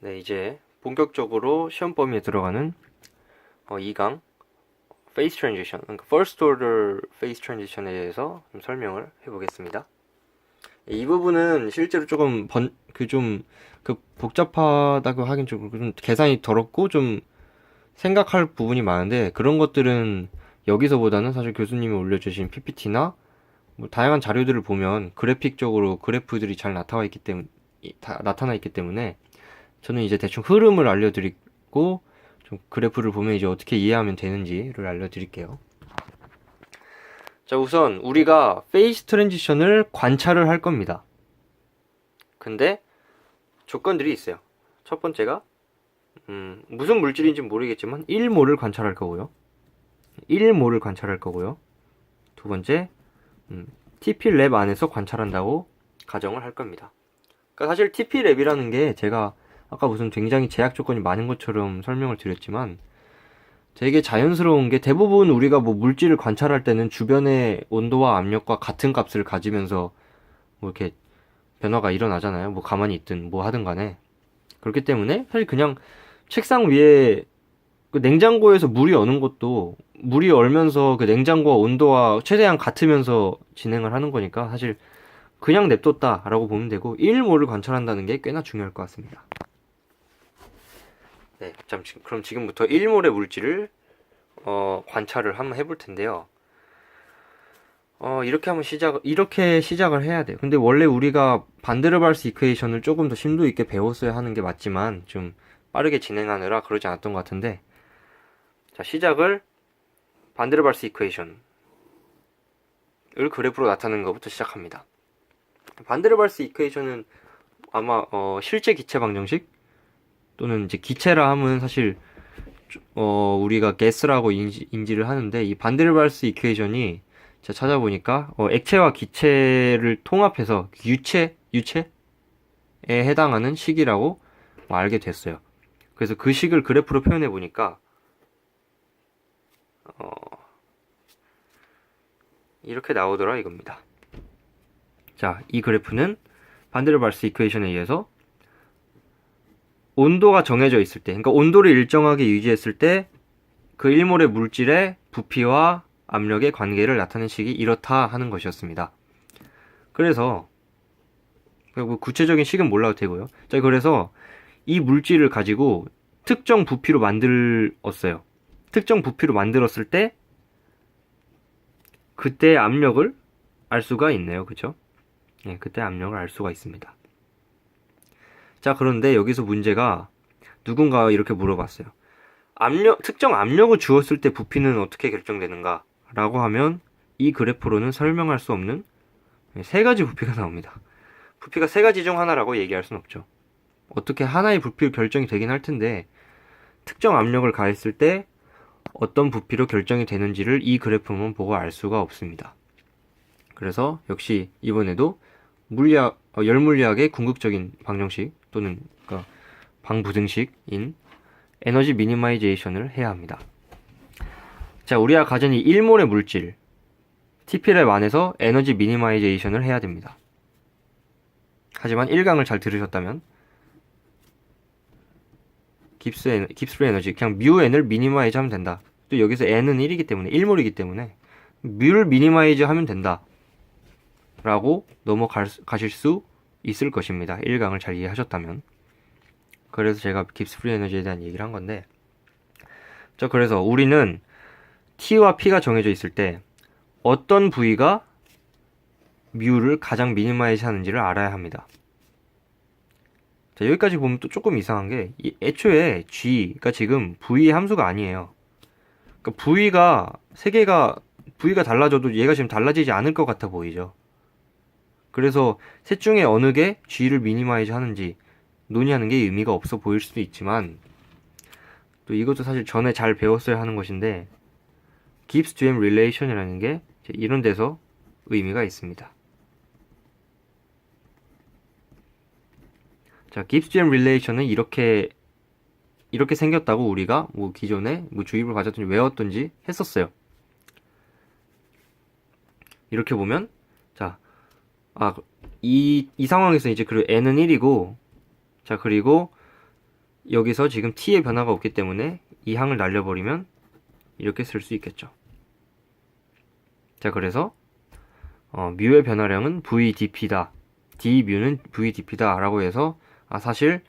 네, 이제 본격적으로 시험 범위에 들어가는 2강 페이스 트랜지션, 그러니까 First Order Phase Transition에 대해서 좀 설명을 해보겠습니다. 이 부분은 실제로 조금 복잡하다고 하긴 좀 계산이 더럽고 좀 생각할 부분이 많은데, 그런 것들은 여기서보다는 사실 교수님이 올려주신 PPT나 뭐 다양한 자료들을 보면 그래픽적으로 그래프들이 잘 나타나 있기 때문에 저는 이제 대충 흐름을 알려드리고 좀 그래프를 보면 이제 어떻게 이해하면 되는지를 알려드릴게요. 자, 우선 우리가 페이스 트랜지션을 관찰을 할 겁니다. 근데 조건들이 있어요. 첫 번째가 무슨 물질인지 모르겠지만 1몰을 관찰할 거고요. 1몰을 관찰할 거고요. 두 번째, TP랩 안에서 관찰한다고 가정을 할 겁니다. 그러니까 사실 TP랩이라는 게 제가 아까 무슨 굉장히 제약 조건이 많은 것처럼 설명을 드렸지만 되게 자연스러운 게, 대부분 우리가 뭐 물질을 관찰할 때는 주변의 온도와 압력과 같은 값을 가지면서 뭐 이렇게 변화가 일어나잖아요. 뭐 가만히 있든 뭐 하든 간에. 그렇기 때문에 사실 그냥 책상 위에 그 냉장고에서 물이 어는 것도 물이 얼면서 그 냉장고와 온도와 최대한 같으면서 진행을 하는 거니까 사실 그냥 냅뒀다라고 보면 되고, 1몰을 관찰한다는 게 꽤나 중요할 것 같습니다. 네, 그럼 지금부터 1몰의 물질을 관찰을 한번 해볼 텐데요. 이렇게 시작을 해야 돼요. 근데 원래 우리가 반데르발스 이퀘이션을 조금 더 심도 있게 배웠어야 하는 게 맞지만 좀 빠르게 진행하느라 그러지 않았던 것 같은데, 자, 시작을 반데르발스 이퀘이션을 그래프로 나타내는 것부터 시작합니다. 반데르발스 이퀘이션은 아마 실제 기체 방정식 또는 이제 기체라 하면 사실 우리가 가스라고 인지를 하는데, 이 반데르발스 이퀘이션이 제가 찾아보니까 액체와 기체를 통합해서 유체에 해당하는 식이라고 알게 됐어요. 그래서 그 식을 그래프로 표현해 보니까 이렇게 나오더라 이겁니다. 자, 이 그래프는 반데르발스 이퀘이션에 의해서 온도가 정해져 있을 때, 그러니까 온도를 일정하게 유지했을 때 그 1몰의 물질의 부피와 압력의 관계를 나타내는 식이 이렇다 하는 것이었습니다. 그래서 뭐 구체적인 식은 몰라도 되고요. 자, 그래서 이 물질을 가지고 특정 부피로 만들었어요. 특정 부피로 만들었을 때 그때의 압력을 알 수가 있네요. 그쵸? 네, 그때 압력을 알 수가 있습니다. 자, 그런데 여기서 문제가, 누군가가 이렇게 물어봤어요. 특정 압력을 주었을 때 부피는 어떻게 결정되는가? 라고 하면 이 그래프로는 설명할 수 없는 세 가지 부피가 나옵니다. 부피가 세 가지 중 하나라고 얘기할 수는 없죠. 어떻게 하나의 부피로 결정이 되긴 할 텐데, 특정 압력을 가했을 때 어떤 부피로 결정이 되는지를 이 그래프만 보고 알 수가 없습니다. 그래서 역시 이번에도 열물리학의 궁극적인 방정식 또는 그러니까 방부등식인 에너지 미니마이제이션을 해야 합니다. 자, 우리가 가진 이 1몰의 물질 TP랩 안에서 에너지 미니마이제이션을 해야 됩니다. 하지만 1강을 잘 들으셨다면 깁스 에너지, 그냥 뮤 n을 미니마이즈 하면 된다. 또 여기서 n은 1이기 때문에 1몰이기 때문에 뮤를 미니마이즈 하면 된다 라고 넘어가실 수 있을 것입니다. 1강을 잘 이해하셨다면. 그래서 제가 깁스 프리 에너지에 대한 얘기를 한 건데, 자, 그래서 우리는 T와 P가 정해져 있을 때 어떤 부위가 뮤를 가장 미니마이즈 하는지를 알아야 합니다. 자, 여기까지 보면 또 조금 이상한 게, 애초에 G가 지금 부위의 함수가 아니에요. 그러니까 부위가 달라져도 얘가 지금 달라지지 않을 것 같아 보이죠. 그래서 셋 중에 어느 게 G를 미니마이즈 하는지 논의하는 게 의미가 없어 보일 수도 있지만, 또 이것도 사실 전에 잘 배웠어야 하는 것인데, Gibbs-Duhem Relation이라는 게 이런 데서 의미가 있습니다. 자, Gibbs-Duhem Relation은 이렇게 생겼다고 우리가 뭐 기존에 뭐 주입을 가졌든지 외웠든지 했었어요. 이렇게 보면, 자, 이 상황에서 이제 그리고 n은 1이고, 자, 그리고 여기서 지금 t의 변화가 없기 때문에 이 항을 날려버리면 이렇게 쓸 수 있겠죠. 자, 그래서 뮤의 변화량은 VDP다. d뮤는 VDP다 라고 해서 사실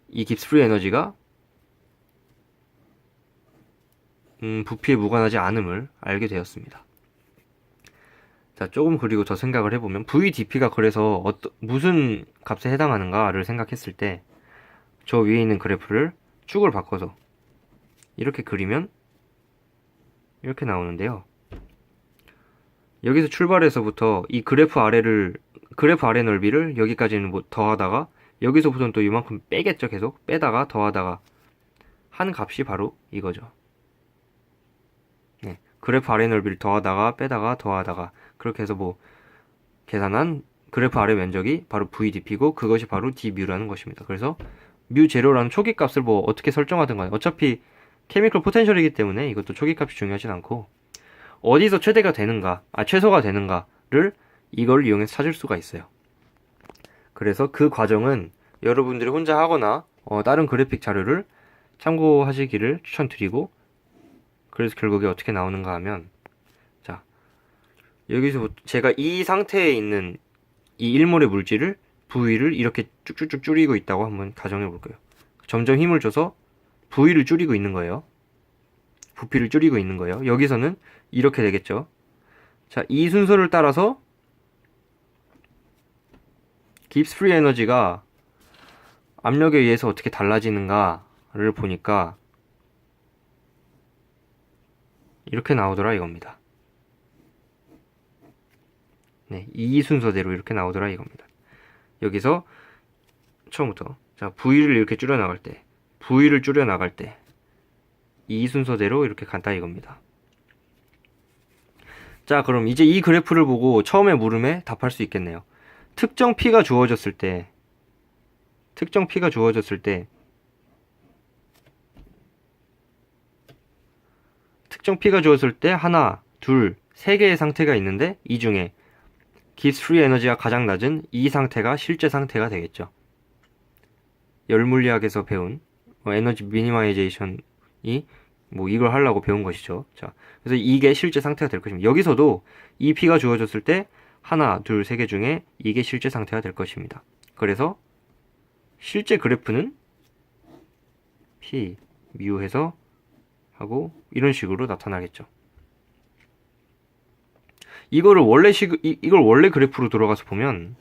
이 깁스 프리 에너지가 부피에 무관하지 않음을 알게 되었습니다. 자, 조금 그리고 더 생각을 해보면 VDP가 그래서 무슨 값에 해당하는가를 생각했을 때 저 위에 있는 그래프를 축을 바꿔서 이렇게 그리면 이렇게 나오는데요. 여기서 출발해서부터 이 그래프 아래 넓이를 여기까지는 더하다가 여기서부터는 또 이만큼 빼겠죠. 계속 빼다가 더하다가 한 값이 바로 이거죠. 네, 그래프 아래 넓이를 더하다가 빼다가 더하다가 그렇게 해서 계산한 그래프 아래 면적이 바로 VDP고 그것이 바로 d뮤라는 것입니다. 그래서 뮤 제로라는 초기 값을 어떻게 설정하든 간에 어차피 케미컬 포텐셜이기 때문에 이것도 초기 값이 중요하진 않고 어디서 최소가 되는가를 이걸 이용해서 찾을 수가 있어요. 그래서 그 과정은 여러분들이 혼자 하거나 다른 그래픽 자료를 참고하시기를 추천드리고, 그래서 결국에 어떻게 나오는가 하면, 자, 여기서 제가 이 상태에 있는 이 1몰의 물질을 V를 이렇게 쭉쭉쭉 줄이고 있다고 한번 가정해 볼게요. 점점 힘을 줘서 V를 줄이고 있는 거예요. 부피를 줄이고 있는 거예요. 여기서는 이렇게 되겠죠. 자, 이 순서를 따라서 깁스 프리 에너지가 압력에 의해서 어떻게 달라지는가를 보니까 이렇게 나오더라 이겁니다. 네, 이 순서대로 이렇게 나오더라 이겁니다. 여기서 처음부터 자, V를 이렇게 줄여 나갈 때, V를 줄여 나갈 때 이 순서대로 이렇게 간다 이겁니다. 자, 그럼 이제 이 그래프를 보고 처음에 물음에 답할 수 있겠네요. 특정 P가 주어졌을 때 하나, 둘, 세 개의 상태가 있는데 이 중에 깁스 프리 에너지가 가장 낮은 이 상태가 실제 상태가 되겠죠. 열물리학에서 배운 에너지 미니마이제이션이 이걸 하려고 배운 것이죠. 자, 그래서 이게 실제 상태가 될 것입니다. 여기서도 이 P가 주어졌을 때 하나, 둘, 세 개 중에 이게 실제 상태가 될 것입니다. 그래서 실제 그래프는 P, 뮤 해서 하고 이런 식으로 나타나겠죠. 이걸 원래 그래프로 돌아가서 보면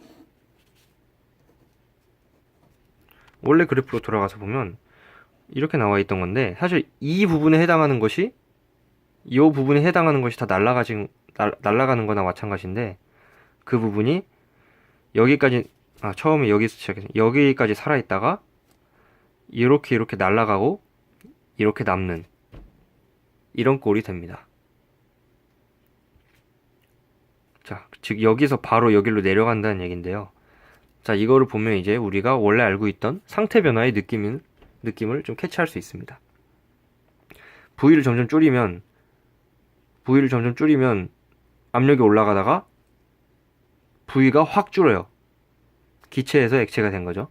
이렇게 나와 있던 건데, 사실 이 부분에 해당하는 것이 다 날아가는 거나 마찬가지인데, 그 부분이 여기까지 처음에 여기서 시작해서 여기까지 살아있다가 이렇게 날아가고 이렇게 남는 이런 꼴이 됩니다. 자, 즉 여기서 바로 여기로 내려간다는 얘긴데요. 자, 이거를 보면 이제 우리가 원래 알고 있던 상태 변화의 느낌을 좀 캐치할 수 있습니다. V를 점점 줄이면 압력이 올라가다가 V가 확 줄어요. 기체에서 액체가 된 거죠.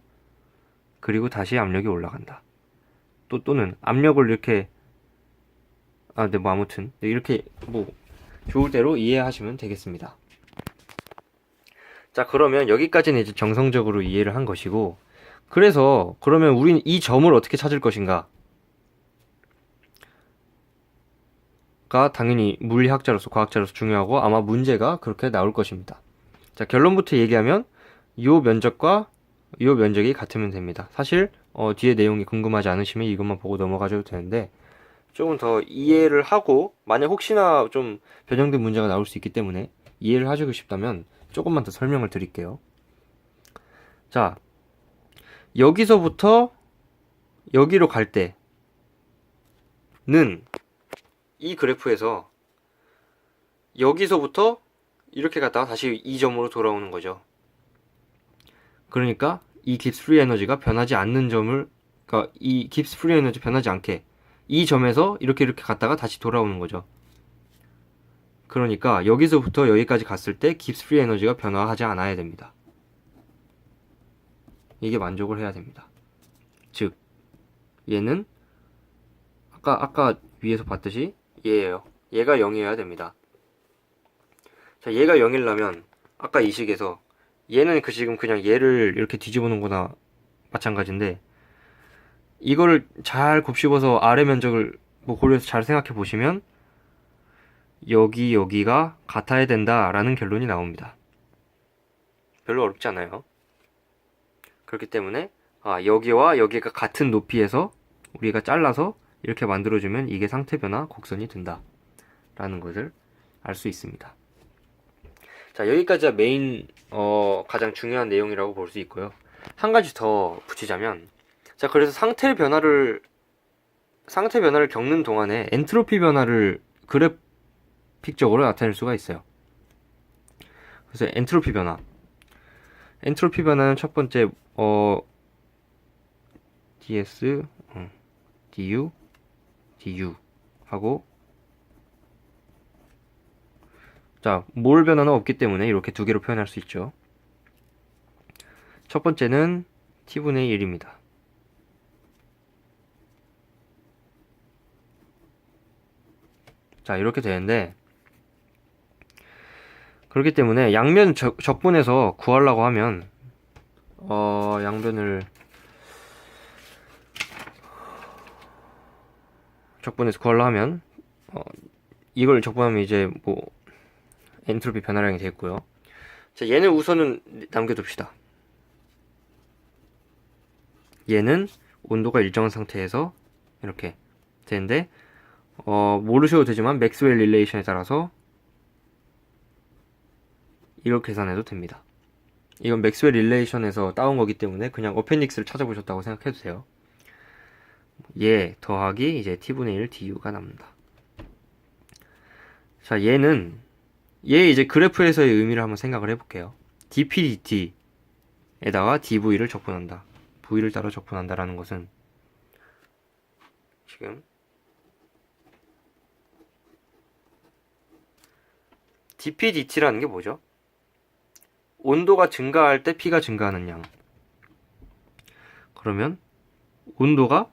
그리고 다시 압력이 올라간다. 또는 압력을 이렇게 아무튼 이렇게 좋을 대로 이해하시면 되겠습니다. 자, 그러면 여기까지는 이제 정성적으로 이해를 한 것이고, 그러면 우리는 이 점을 어떻게 찾을 것인가? 가 당연히 물리학자로서 과학자로서 중요하고 아마 문제가 그렇게 나올 것입니다. 자, 결론부터 얘기하면 요 면적이 같으면 됩니다. 사실 뒤에 내용이 궁금하지 않으시면 이것만 보고 넘어가셔도 되는데, 조금 더 이해를 하고 만약 혹시나 좀 변형된 문제가 나올 수 있기 때문에 이해를 하시고 싶다면 조금만 더 설명을 드릴게요. 자, 여기서부터 여기로 갈 때는 이 그래프에서 여기서부터 이렇게 갔다가 다시 이 점으로 돌아오는 거죠. 그러니까 이 깁스 프리 에너지가 변하지 않는 그러니까 이 깁스 프리 에너지 변하지 않게 이 점에서 이렇게 갔다가 다시 돌아오는 거죠. 그러니까 여기서부터 여기까지 갔을 때 깁스 프리 에너지가 변화하지 않아야 됩니다. 이게 만족을 해야 됩니다. 즉 얘는 아까 위에서 봤듯이 얘예요. 얘가 0이어야 됩니다. 자, 얘가 0이려면 아까 이 식에서 얘는 지금 그냥 얘를 이렇게 뒤집어 놓은 거나 마찬가지인데, 이거를 잘 곱씹어서 아래 면적을 뭐 고려해서 잘 생각해 보시면 여기가 같아야 된다라는 결론이 나옵니다. 별로 어렵지 않아요. 그렇기 때문에 여기와 여기가 같은 높이에서 우리가 잘라서 이렇게 만들어주면 이게 상태 변화 곡선이 된다 라는 것을 알 수 있습니다. 자, 여기까지가 메인 가장 중요한 내용이라고 볼 수 있고요. 한 가지 더 붙이자면, 자, 그래서 상태 변화를 겪는 동안에 엔트로피 변화를 그래픽적으로 나타낼 수가 있어요. 그래서 엔트로피 변화는 첫 번째 ds du 하고, 자, 몰 변화는 없기 때문에 이렇게 두 개로 표현할 수 있죠. 첫 번째는 t분의 1입니다. 자, 이렇게 되는데, 그렇기 때문에 양면 적분해서 구하려고 하면 양변을 적분해서 구하려고 하면 이걸 적분하면 이제 뭐 엔트로피 변화량이 되겠고요. 자, 얘는 우선은 남겨둡시다. 얘는 온도가 일정한 상태에서 이렇게 되는데, 모르셔도 되지만 맥스웰 릴레이션에 따라서 이걸 계산해도 됩니다. 이건 맥스웰 릴레이션에서 따온 거기 때문에 그냥 어펜딕스를 찾아보셨다고 생각해도 돼요. 얘 더하기 이제 t분의 1 du가 남는다. 자, 얘 이제 그래프에서의 의미를 한번 생각을 해볼게요. dp dt에다가 dv를 적분한다. v를 따로 적분한다라는 것은 지금 dp dt라는 게 뭐죠? 온도가 증가할 때 P가 증가하는 양. 그러면 온도가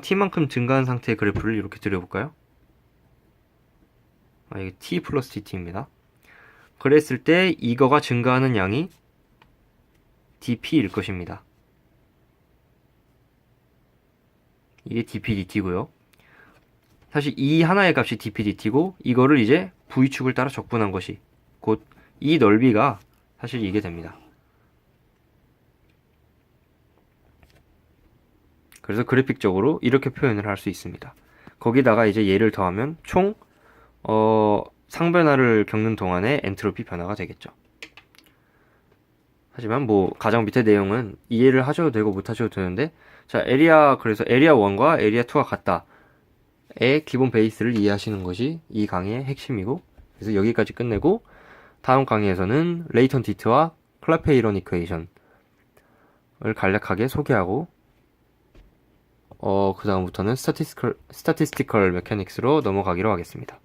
T만큼 증가한 상태의 그래프를 이렇게 그려볼까요? 이게 T 플러스 DT입니다. 그랬을 때 이거가 증가하는 양이 dP일 것입니다. 이게 dP dT고요. 사실 이 하나의 값이 dP dT고, 이거를 이제 V축을 따라 적분한 것이 곧 이 넓이가 사실 이게 됩니다. 그래서 그래픽적으로 이렇게 표현을 할 수 있습니다. 거기다가 이제 얘를 더하면 총 상변화를 겪는 동안의 엔트로피 변화가 되겠죠. 하지만 뭐 가장 밑에 내용은 이해를 하셔도 되고 못 하셔도 되는데, 자, 그래서 에리아 1과 에리아 2가 같다의 기본 베이스를 이해하시는 것이 이 강의의 핵심이고, 그래서 여기까지 끝내고 다음 강의에서는 레이턴티트와 클라페이론 이퀘이션을 간략하게 소개하고, 그 다음부터는 스타티스티컬 메카닉스로 넘어가기로 하겠습니다.